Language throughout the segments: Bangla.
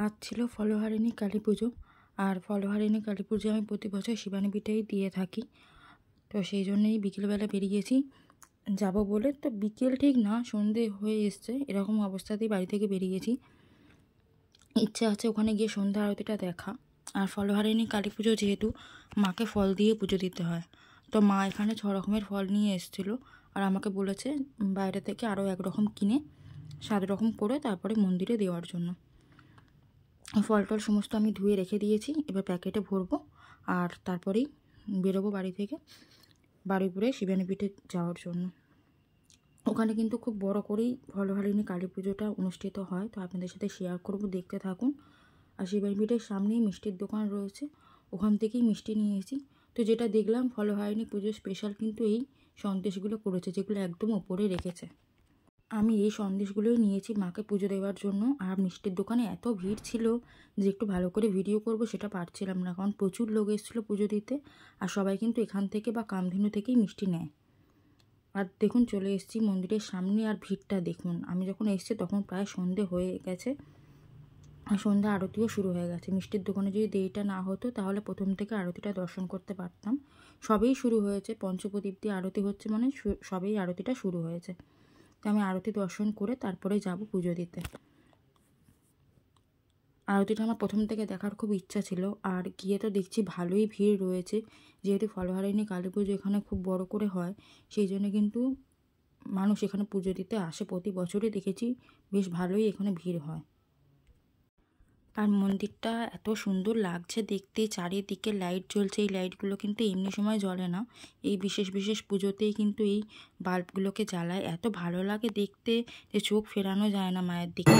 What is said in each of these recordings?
আজ ছিল ফলহারিণী কালী পুজো। আর ফলহারিণী কালী পুজো আমি প্রতি বছর শিবানী পিঠেই দিয়ে থাকি। তো সেই জন্যই বিকেলবেলা বেরিয়েছি যাব বলে। তো বিকেল ঠিক না, সন্ধে হয়ে এসছে, এরকম অবস্থাতেই বাড়ি থেকে বেরিয়েছি। ইচ্ছা আছে ওখানে গিয়ে সন্ধ্যা আরতিটা দেখা। আর ফলহারিণী কালী পুজো যেহেতু, মাকে ফল দিয়ে পুজো দিতে হয়, তো মা এখানে 6 রকমের ফল নিয়ে এসেছিলো। আর আমাকে বলেছে বাইরে থেকে আরও 1 রকম কিনে 7 রকম করে তারপরে মন্দিরে দেওয়ার জন্য। ফল টল সমস্ত আমি ধুয়ে রেখে দিয়েছি, এবার প্যাকেটে ভরবো আর তারপরেই বেরোবো বাড়ি থেকে বারুইপুরে শিবানী পিঠে যাওয়ার জন্য। ওখানে কিন্তু খুব বড় করেই ফলহারিণী কালী পুজোটা অনুষ্ঠিত হয়, তো আপনাদের সাথে শেয়ার করব, দেখতে থাকুন। আর শিবানী পিঠের সামনেই মিষ্টির দোকান রয়েছে, ওখান থেকেই মিষ্টি নিয়ে এসেছি। তো যেটা দেখলাম ফলহারিণী পুজোর স্পেশাল কিন্তু এই সন্দেশগুলো করেছে, যেগুলো একদম ওপরে রেখেছে। আমি এই সন্দেশগুলোই নিয়েছি মাকে পুজো দেওয়ার জন্য। আর মিষ্টির দোকানে এত ভিড় ছিল যে একটু ভালো করে ভিডিও করব সেটা পারছিলাম না, কারণ প্রচুর লোক এসেছিলো পুজো দিতে। আর সবাই কিন্তু এখান থেকে বা কামধেনু থেকেই মিষ্টি নেয়। আর দেখুন চলে এসেছি মন্দিরের সামনে, আর ভিড়টা দেখুন। আমি যখন এসেছি তখন প্রায় সন্ধে হয়ে গেছে, আর সন্ধ্যা আরতিও শুরু হয়ে গেছে। মিষ্টির দোকানে যদি দেরিটা না হতো তাহলে প্রথম থেকে আরতিটা দর্শন করতে পারতাম। সবেই শুরু হয়েছে, পঞ্চপ্রদীপ দিয়ে আরতি হচ্ছে, মানে সবেই আরতিটা শুরু হয়েছে। তো আমি আরতি দর্শন করে তারপরে যাব পুজো দিতে। আরতিটা আমার প্রথম থেকে দেখার খুব ইচ্ছা ছিল, আর গিয়ে তো দেখছি ভালোই ভিড় রয়েছে। যেহেতু ফলহারিণী কালী পুজো এখানে খুব বড় করে হয়, সেই জন্য কিন্তু মানুষ এখানে পুজো দিতে আসে। প্রতি বছরই দেখেছি বেশ ভালোই এখানে ভিড় হয়। আর মন্দিরটা এত সুন্দর লাগছে দেখতে, চারিদিকে লাইট জ্বলছে। এই লাইটগুলো কিন্তু এমনি সময় জ্বলে না, এই বিশেষ বিশেষ পুজোতেই কিন্তু এই বাল্বগুলোকে জ্বালায়। এত ভালো লাগে দেখতে যে চোখ ফেরানো যায় না মায়ের দিকে।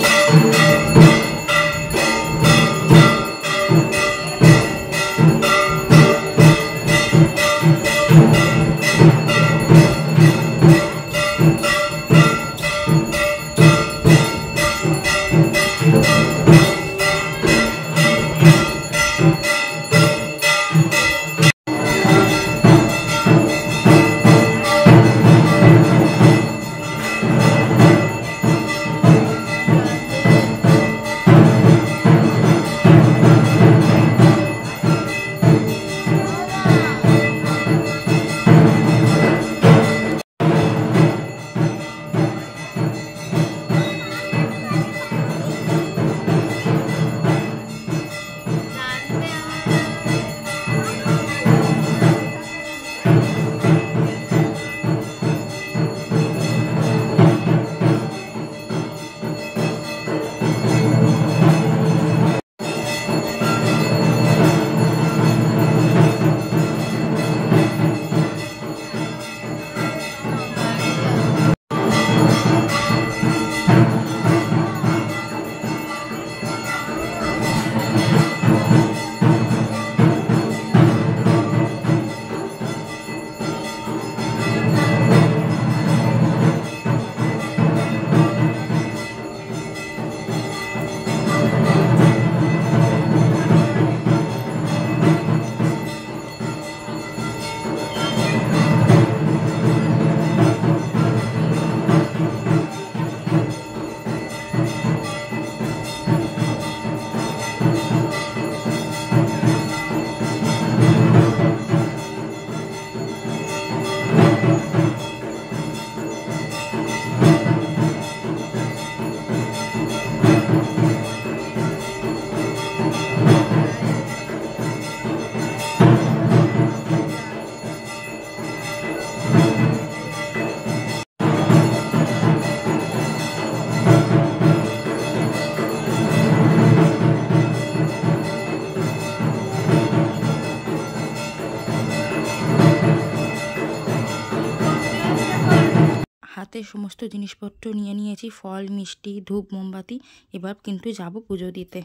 হাতে সমস্ত জিনিসপত্র নিয়ে নিয়েছি, ফল, মিষ্টি, ধূপ, মোমবাতি। এবার কিন্তু যাব পুজো দিতে।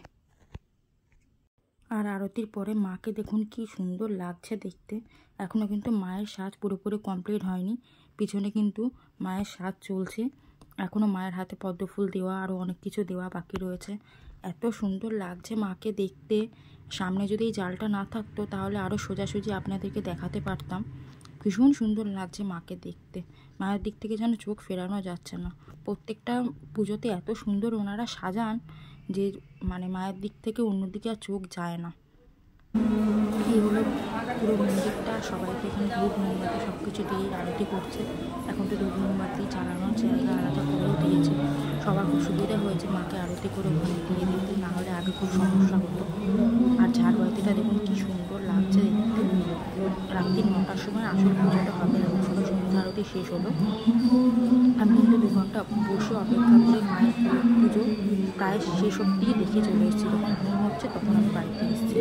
আর আরতির পরে মাকে দেখুন কি সুন্দর লাগছে দেখতে। এখনও কিন্তু মায়ের সাজ পুরোপুরি কমপ্লিট হয়নি, পিছনে কিন্তু মায়ের সাজ চলছে। এখনও মায়ের হাতে পদ্মফুল দেওয়া আরও অনেক কিছু দেওয়া বাকি রয়েছে। এত সুন্দর লাগছে মাকে দেখতে। সামনে যদি এই জালটা না থাকতো তাহলে আরও সোজাসুজি আপনাদেরকে দেখাতে পারতাম। ভীষণ সুন্দর লাগছে মাকে দেখতে, মায়ের দিক থেকে যেন চোখ ফেরানো যাচ্ছে না। প্রত্যেকটা পুজোতে এত সুন্দর ওনারা সাজান যে মানে মায়ের দিক থেকে অন্যদিকে আর চোখ যায় না। এই হলো পুরো মন্দিরটা। সবাইকে এখানে ধূপ মোমবাতি সব কিছু দিয়ে আরতি করছে। এখন তো ধূপ মোমবাতি চালানোর জায়গা আলাদা করেও দিয়েছে। সবার খুব সুবিধা হয়েছে মাকে আরতি করে ওখানে দিয়ে দিতে, না হলে আগে খুব সমস্যা হতো। আর ঝাড়বাতিটা দেখুন কি সুন্দর লাগছে দেখতে। রাত্রি 9টার সময় আসল পুজোটা হবে, এখন সবাই সন্ধ্যা আরতি শেষ হলো। আমি কিন্তু 2 ঘন্টা বসে অপেক্ষা করে মায়ের পুজো প্রায় শেষ অবধি দেখে চলে এসেছি। যখন ঘুম হচ্ছে তখন আমি বাড়িতে এসেছি।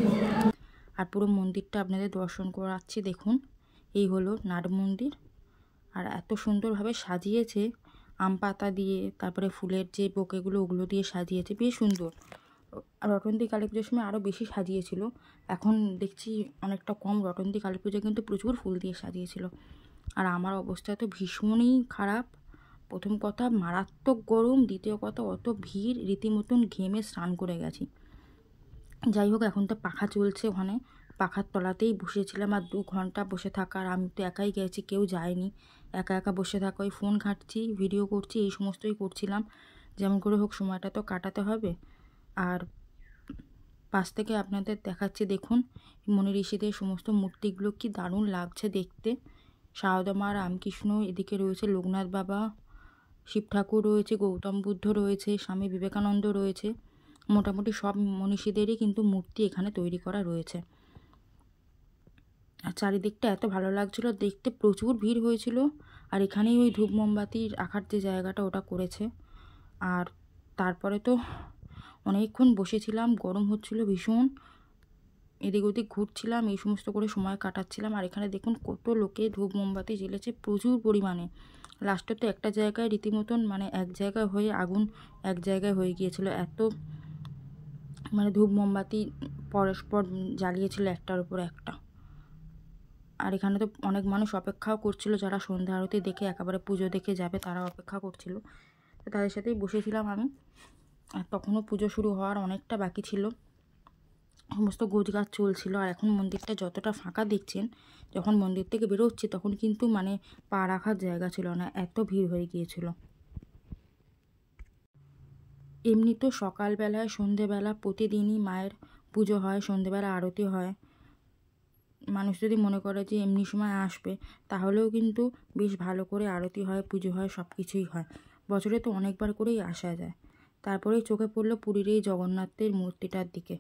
আর পুরো মন্দিরটা আপনাদের দর্শন করাচ্ছি দেখুন। এই হলো নাট মন্দির। আর এত সুন্দরভাবে সাজিয়েছে আম পাতা দিয়ে, তারপরে ফুলের যে বোকেগুলো ওগুলো দিয়ে সাজিয়েছে, বেশ সুন্দর। আর রটন্তী কালী পুজোর সময় আরও বেশি সাজিয়েছিল, এখন দেখছি অনেকটা কম। রটন্তী কালী পুজো কিন্তু প্রচুর ফুল দিয়ে সাজিয়েছিল। আর আমার অবস্থা তো ভীষণই খারাপ। প্রথম কথা মারাত্মক গরম, দ্বিতীয় কথা অত ভিড়, রীতিমতন ঘেমে স্নান করে গেছি। যাই হোক, এখন তো পাখা চলছে, ওখানে পাখার তলাতেই বসেছিলাম। আর 2 ঘন্টা বসে থাকার, আমি তো একাই গেছি, কেউ যায়নি। একা একা বসে থাকা, ওই ফোন ঘাঁটছি, ভিডিও করছি, এই সমস্তই করছিলাম। যেমন করে হোক সময়টা তো কাটাতে হবে। আর পাশ থেকে আপনাদের দেখাচ্ছি দেখুন মনি ঋষিদের সমস্ত মূর্তিগুলো কি দারুণ লাগছে দেখতে। সারদা মা, রামকৃষ্ণ, এদিকে রয়েছে লোকনাথ বাবা, শিব ঠাকুর রয়েছে, গৌতম বুদ্ধ রয়েছে, স্বামী বিবেকানন্দ রয়েছে। মোটামুটি সব মনীষীদেরই কিন্তু মূর্তি এখানে তৈরি করা রয়েছে। আর চারিদিকটা এত ভালো লাগছিল দেখতে, প্রচুর ভিড় হয়েছিল। আর এখানেই ওই ধূপ মোমবাতি রাখার যে জায়গাটা ওটা করেছে। আর তারপরে তো অনেকক্ষণ বসেছিলাম, গরম হচ্ছিল ভীষণ, এদিক ওদিক ঘুরছিলাম, এই সমস্ত করে সময় কাটাচ্ছিলাম। আর এখানে দেখুন কত লোকে ধূপ মোমবাতি জ্বেলেছে প্রচুর পরিমাণে। লাস্টে তো একটা জায়গায় রীতিমতন মানে এক জায়গায় হয়ে আগুন এক জায়গায় হয়ে গিয়েছিল, এত মানে ধূপ মোমবাতি পরস্পর জ্বালিয়েছিল একটার উপর একটা। আর এখানে তো অনেক মানুষ অপেক্ষাও করছিল, যারা সন্ধ্যা আরতি দেখে একেবারে পুজো দেখে যাবে তারা অপেক্ষা করছিল। তো তাদের সাথেই বসেছিলাম আমি। আর তখনও পুজো শুরু হওয়ার অনেকটা বাকি ছিল, সমস্ত গোছগাছ চলছিল। আর এখন মন্দিরটা যতটা ফাঁকা দেখছেন, যখন মন্দির থেকে বেরোচ্ছি তখন কিন্তু মানে পা রাখার জায়গা ছিল না, এত ভিড় হয়ে গিয়েছিল। এমনি তো সকালবেলায় সন্ধেবেলা প্রতিদিনই মায়ের পুজো হয়, সন্ধেবেলা আরতি হয়। মানুষ যদি মনে করে যে এমনি সময় আসবে, তাহলেও কিন্তু বেশ ভালো করে আরতি হয়, পুজো হয়, সব কিছুই হয়। বছরে তো অনেকবার করেই আসা যায়। তারপরে চোখে পড়লো পুরীর এই জগন্নাথের মূর্তিটার দিকে।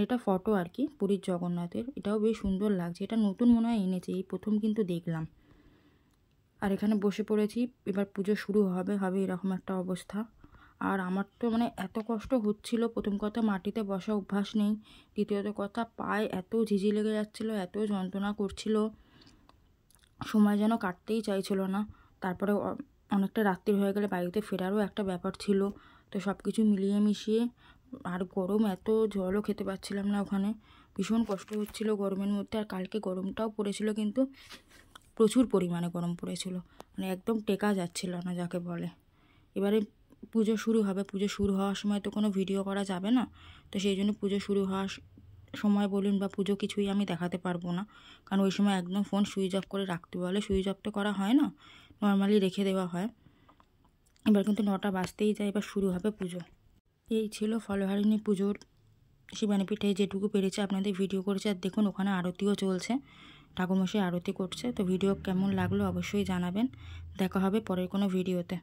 এটা ফটো আর কি, পুরীর জগন্নাথের। এটাও বেশ সুন্দর লাগছে, এটা নতুন মনে হয় এনেছে, এই প্রথম কিন্তু দেখলাম। আর এখানে বসে পড়েছি, এবার পুজো শুরু হবে এরকম একটা অবস্থা। আর আমার তো মানে এত কষ্ট হচ্ছিল, প্রথম কথা মাটিতে বসা অভ্যাস নেই, দ্বিতীয়ত কথা পায়ে এত ঝিঝি লেগে যাচ্ছিলো, এত যন্ত্রণা করছিল, সময় যেন কাটতেই চাইছিল না। তারপরে অনেকটা রাত্রি হয়ে গেলে বাড়িতে ফেরারও একটা ব্যাপার ছিল। তো সব কিছু মিলিয়ে মিশিয়ে, আর গরম এত, জলও খেতে পারছিলাম না ওখানে, ভীষণ কষ্ট হচ্ছিল গরমের মধ্যে। আর কালকে গরমটাও পড়েছিল, কিন্তু প্রচুর পরিমাণে গরম পড়েছিল, মানে একদম টেকা যাচ্ছিল না যাকে বলে। এবারে পুজো শুরু হবে, পুজো শুরু হওয়ার সময় তো কোনো ভিডিও করা যাবে না, তো সেই জন্য পুজো শুরু হওয়ার সময় বলুন বা পুজো কিছুই আমি দেখাতে পারবো না, কারণ ওই সময় একদম ফোন সুইচ অফ করে রাখতে বলে। সুইচ অফ তো করা হয় না, নর্মালি রেখে দেওয়া হয়। এবার কিন্তু 9টা বাজতেই যায়, এবার শুরু হবে পুজো। এই ছিল ফলহারিণী পুজোর শিবানীপীঠে যেটুকু পেরেছে আপনাদের ভিডিও করেছে। আর দেখুন ওখানে আরতিও চলছে, ঠাকুরমশাই আরতি করছে। তো ভিডিও কেমন লাগলো অবশ্যই জানাবেন। দেখা হবে পরের কোনো ভিডিওতে।